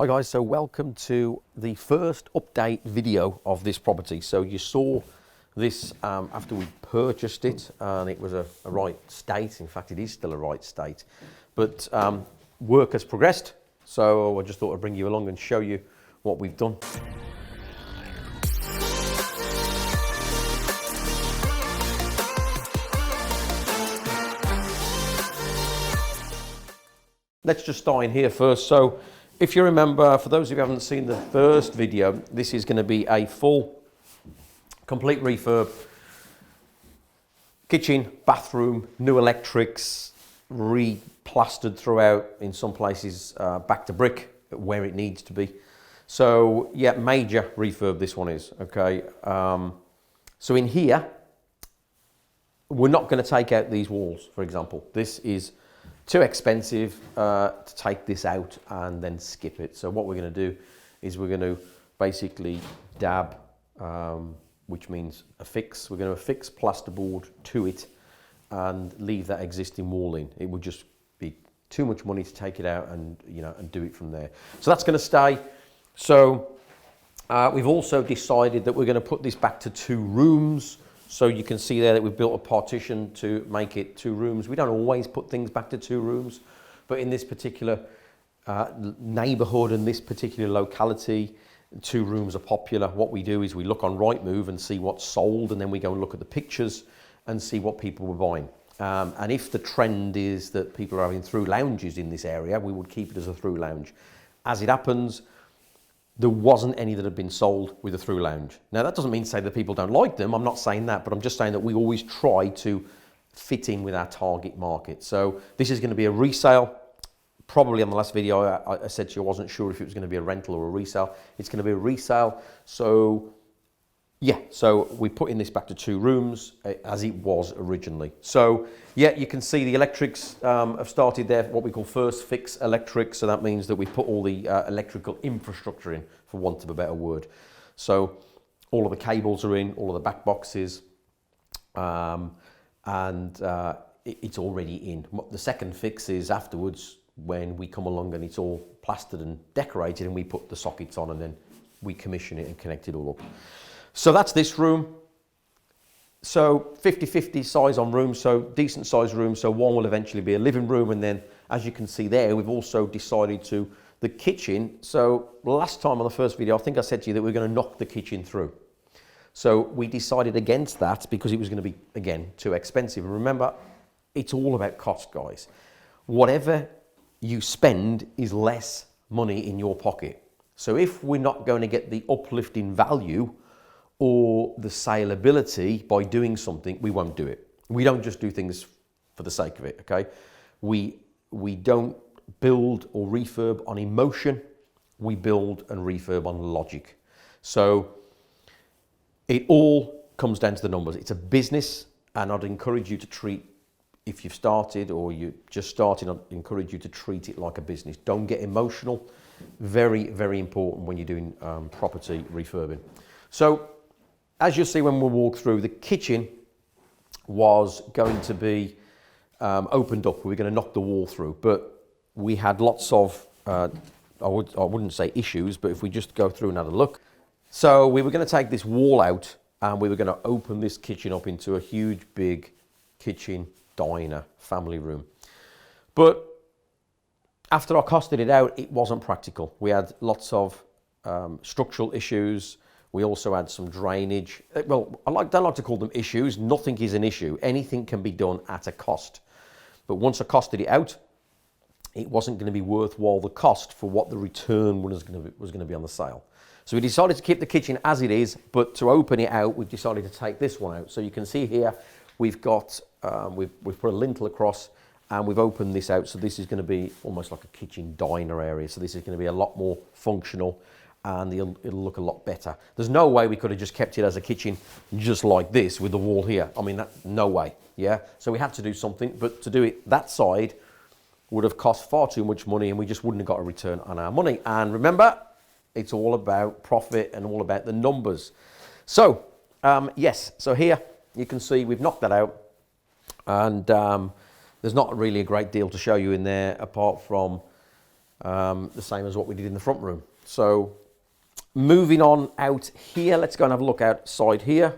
Hi guys, so welcome to the first update video of this property. So you saw this after we purchased it and it was a right state. In fact, it is still a right state, but work has progressed. So I just thought I'd bring you along and show you what we've done. Let's just start in here first. So if you remember, for those of you who haven't seen the first video, this is going to be a full, complete refurb. Kitchen, bathroom, new electrics, re-plastered throughout, in some places back to brick where it needs to be. So yeah, major refurb this one is, okay. So in here, we're not going to take out these walls, for example. This is too expensive to take this out and then skip it. So what we're going to do is we're going to basically dab, which means affix. We're going to affix plasterboard to it and leave that existing wall in. It would just be too much money to take it out and and do it from there. So that's going to stay. So we've also decided that we're going to put this back to 2 rooms. So you can see there that we've built a partition to make it 2 rooms. We don't always put things back to 2 rooms, but in this particular neighbourhood and this particular locality, 2 rooms are popular. What we do is we look on Rightmove and see what's sold, and then we go and look at the pictures and see what people were buying. And if the trend is that people are having through lounges in this area, we would keep it as a through lounge. As it happens, there wasn't any that had been sold with a through lounge. Now that doesn't mean to say that people don't like them, I'm not saying that, but I'm just saying that we always try to fit in with our target market. So this is going to be a resale. Probably on the last video I said to you I wasn't sure if it was going to be a rental or a resale. It's going to be a resale. So yeah, so we put in this back to 2 rooms as it was originally. So yeah, you can see the electrics have started there, what we call first fix electric. So that means that we put all the electrical infrastructure in, for want of a better word. So all of the cables are in, all of the back boxes, and it's already in. The second fix is afterwards, when we come along and it's all plastered and decorated, and we put the sockets on and then we commission it and connect it all up. So that's this room. So 50-50 size on rooms, so decent size room. So one will eventually be a living room, and then as you can see there, we've also decided to the kitchen. So last time on the first video, I think I said to you that we're going to knock the kitchen through. So we decided against that because it was going to be, again, too expensive. And remember, it's all about cost, guys. Whatever you spend is less money in your pocket. So if we're not going to get the uplift in value or the saleability by doing something, we won't do it. We don't just do things for the sake of it, okay? We don't build or refurb on emotion. We build and refurb on logic. So it all comes down to the numbers. It's a business, and I'd encourage you to treat, if you've started or you just started, I'd encourage you to treat it like a business. Don't get emotional. Very, very important when you're doing property refurbing. So as you'll see when we walk through, the kitchen was going to be opened up. We were going to knock the wall through, but we had lots of, I wouldn't say issues, but if we just go through and have a look. So we were going to take this wall out and we were going to open this kitchen up into a huge, big kitchen, diner, family room. But after I costed it out, it wasn't practical. We had lots of structural issues. We also had some drainage. Well, don't like to call them issues. Nothing is an issue. Anything can be done at a cost. But once I costed it out, it wasn't going to be worthwhile the cost for what the return was going to be on the sale. So we decided to keep the kitchen as it is, but to open it out, we've decided to take this one out. So you can see here, we've got, we've put a lintel across and we've opened this out. So this is going to be almost like a kitchen diner area. So this is going to be a lot more functional, and it'll look a lot better. There's no way we could have just kept it as a kitchen just like this with the wall here. I mean, no way, yeah? So we had to do something, but to do it that side would have cost far too much money, and we just wouldn't have got a return on our money. And remember, it's all about profit and all about the numbers. So, yes, so here you can see we've knocked that out, and there's not really a great deal to show you in there apart from the same as what we did in the front room. So moving on out here, let's go and have a look outside here.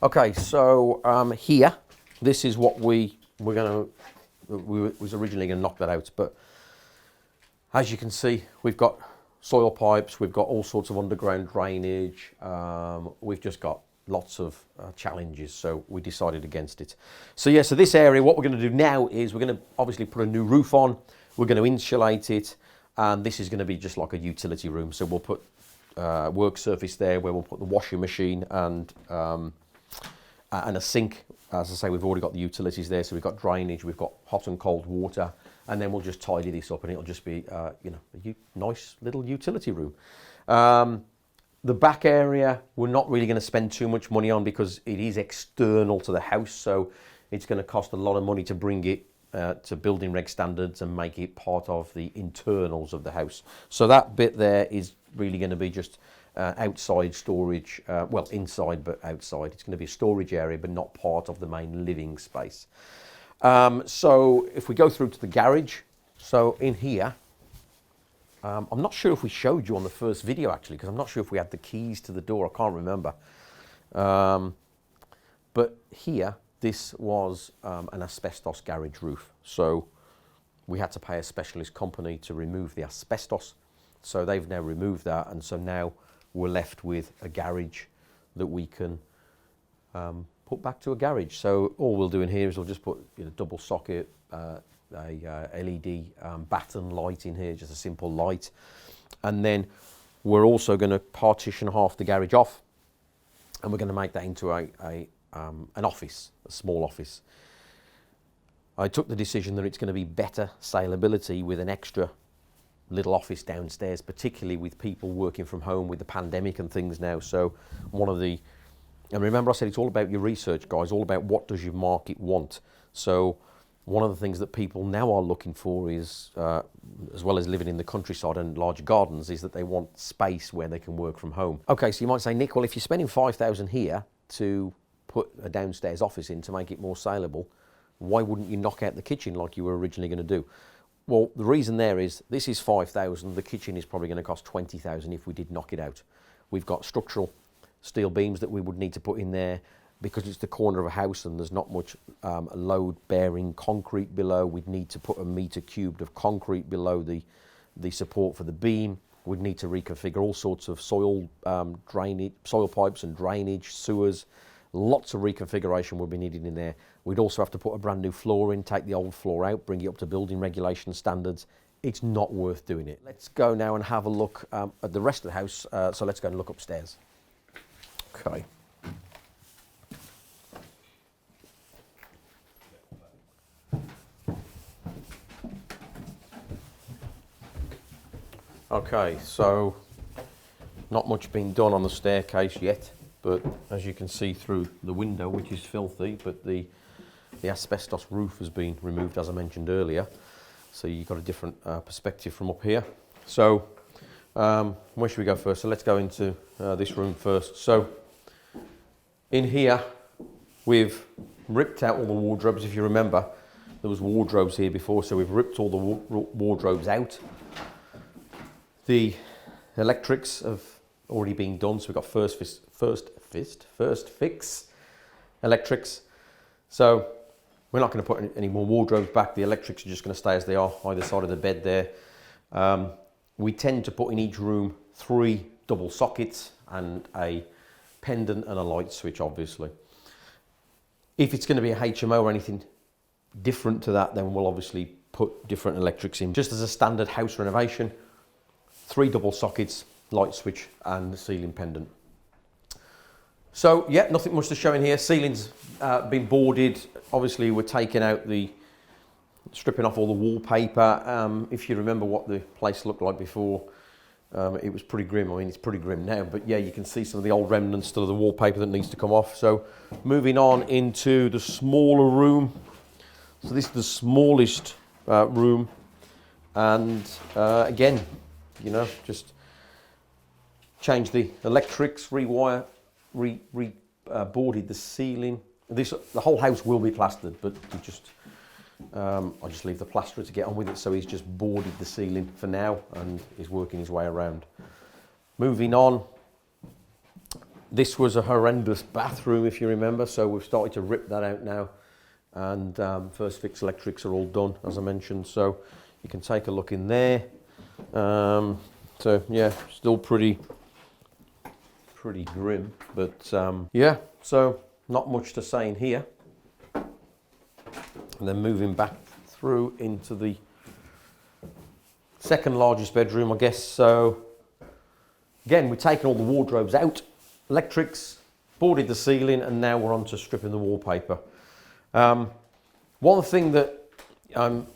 Okay, so here, this is what we was originally going to knock that out, but as you can see, we've got soil pipes, we've got all sorts of underground drainage, we've just got lots of challenges, so we decided against it. So yeah, so this area, what we're going to do now is we're going to obviously put a new roof on, we're going to insulate it, and this is going to be just like a utility room. So we'll put work surface there where we'll put the washing machine and a sink. As I say, we've already got the utilities there, so we've got drainage, we've got hot and cold water, and then we'll just tidy this up and it'll just be, you know, a nice little utility room. The back area, we're not really going to spend too much money on because it is external to the house, so it's going to cost a lot of money to bring it to building reg standards and make it part of the internals of the house. So that bit there is really going to be just outside storage, well, inside but outside. It's going to be a storage area but not part of the main living space. So if we go through to the garage, so in here, I'm not sure if we showed you on the first video actually, because I'm not sure if we had the keys to the door, I can't remember. But here, this was an asbestos garage roof. So we had to pay a specialist company to remove the asbestos. So they've now removed that, and so now we're left with a garage that we can put back to a garage. So all we'll do in here is we'll just put, you know, double socket, a LED batten light in here, just a simple light. And then we're also going to partition half the garage off, and we're going to make that into an office, a small office. I took the decision that it's going to be better saleability with an extra little office downstairs, particularly with people working from home with the pandemic and things now. So and remember I said it's all about your research, guys, all about what does your market want. So one of the things that people now are looking for is, as well as living in the countryside and larger gardens, is that they want space where they can work from home. Okay, so you might say, Nick, well, if you're spending $5,000 here to put a downstairs office in to make it more saleable, why wouldn't you knock out the kitchen like you were originally going to do? Well, the reason there is this is $5,000. The kitchen is probably going to cost $20,000 if we did knock it out. We've got structural steel beams that we would need to put in there because it's the corner of a house and there's not much load-bearing concrete below. We'd need to put a metre cubed of concrete below the support for the beam. We'd need to reconfigure all sorts of soil drainage, soil pipes and drainage, sewers. Lots of reconfiguration will be needed in there. We'd also have to put a brand new floor in, take the old floor out, bring it up to building regulation standards. It's not worth doing it. Let's go now and have a look at the rest of the house. So let's go and look upstairs. Okay. Okay, so not much been done on the staircase yet, but as you can see through the window, which is filthy, but the asbestos roof has been removed, as I mentioned earlier. So you've got a different perspective from up here. So where should we go first? So let's go into this room first. So in here, we've ripped out all the wardrobes. If you remember, there was wardrobes here before, so we've ripped all the wardrobes out. The electrics have already been done, so we've got first fix electrics. So we're not going to put any more wardrobes back. The electrics are just going to stay as they are, either side of the bed there. We tend to put in each room 3 double sockets and a pendant and a light switch, obviously. If it's going to be a HMO or anything different to that, then we'll obviously put different electrics in. Just as a standard house renovation, 3 double sockets, light switch and ceiling pendant. So yeah, nothing much to show in here. Ceiling's been boarded. Obviously we're taking out stripping off all the wallpaper. If you remember what the place looked like before, it was pretty grim. I mean, it's pretty grim now, but yeah, you can see some of the old remnants still of the wallpaper that needs to come off. So moving on into the smaller room. So this is the smallest room, and again, you know, just change the electrics, rewire, boarded the ceiling. The whole house will be plastered, but we just I just leave the plasterer to get on with it, so he's just boarded the ceiling for now and is working his way around. Moving on, this was a horrendous bathroom, if you remember, so we've started to rip that out now, and first fix electrics are all done, as I mentioned, so you can take a look in there. So yeah, still pretty grim, but yeah, so not much to say in here. And then moving back through into the second largest bedroom, I guess. So again, we've taken all the wardrobes out, electrics, boarded the ceiling, and now we're on to stripping the wallpaper. One thing that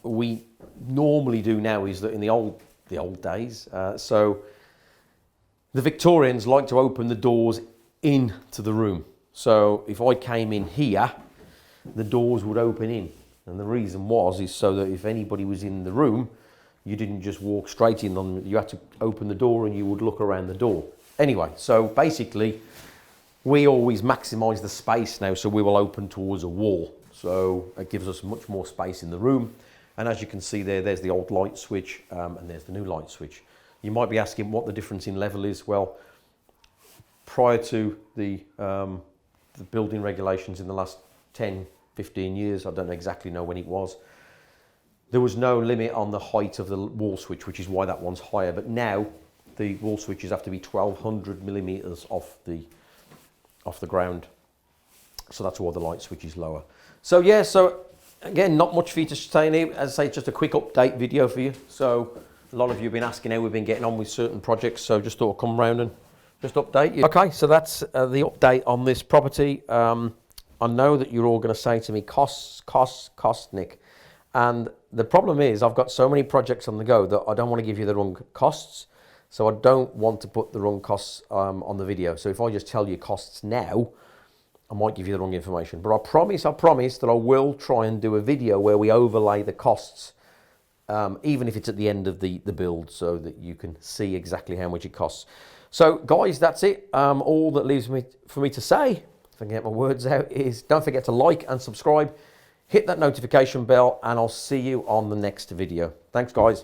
we normally do now is that in the old days, so the Victorians like to open the doors into the room. So if I came in here, the doors would open in. And the reason is so that if anybody was in the room, you didn't just walk straight in on them. You had to open the door and you would look around the door. Anyway, so basically, we always maximise the space now, so we will open towards a wall. So it gives us much more space in the room. And as you can see there's the old light switch, and there's the new light switch. You might be asking what the difference in level is. Well, prior to the building regulations in the last 10, 15 years, I don't exactly know when it was, there was no limit on the height of the wall switch, which is why that one's higher. But now the wall switches have to be 1200 millimeters off the ground. So that's why the light switch is lower. So yeah, so again, not much for you to say in here. As I say, just a quick update video for you. So a lot of you have been asking how we've been getting on with certain projects, so just thought I'd come round and just update you. Okay, so that's the update on this property. I know that you're all going to say to me, costs, Nick. And the problem is I've got so many projects on the go that I don't want to give you the wrong costs. So I don't want to put the wrong costs on the video. So if I just tell you costs now, I might give you the wrong information. But I promise that I will try and do a video where we overlay the costs, even if it's at the end of the build, so that you can see exactly how much it costs. So guys, that's it. All that leaves for me to say, if I can get my words out, is don't forget to like and subscribe, hit that notification bell, and I'll see you on the next video. Thanks guys.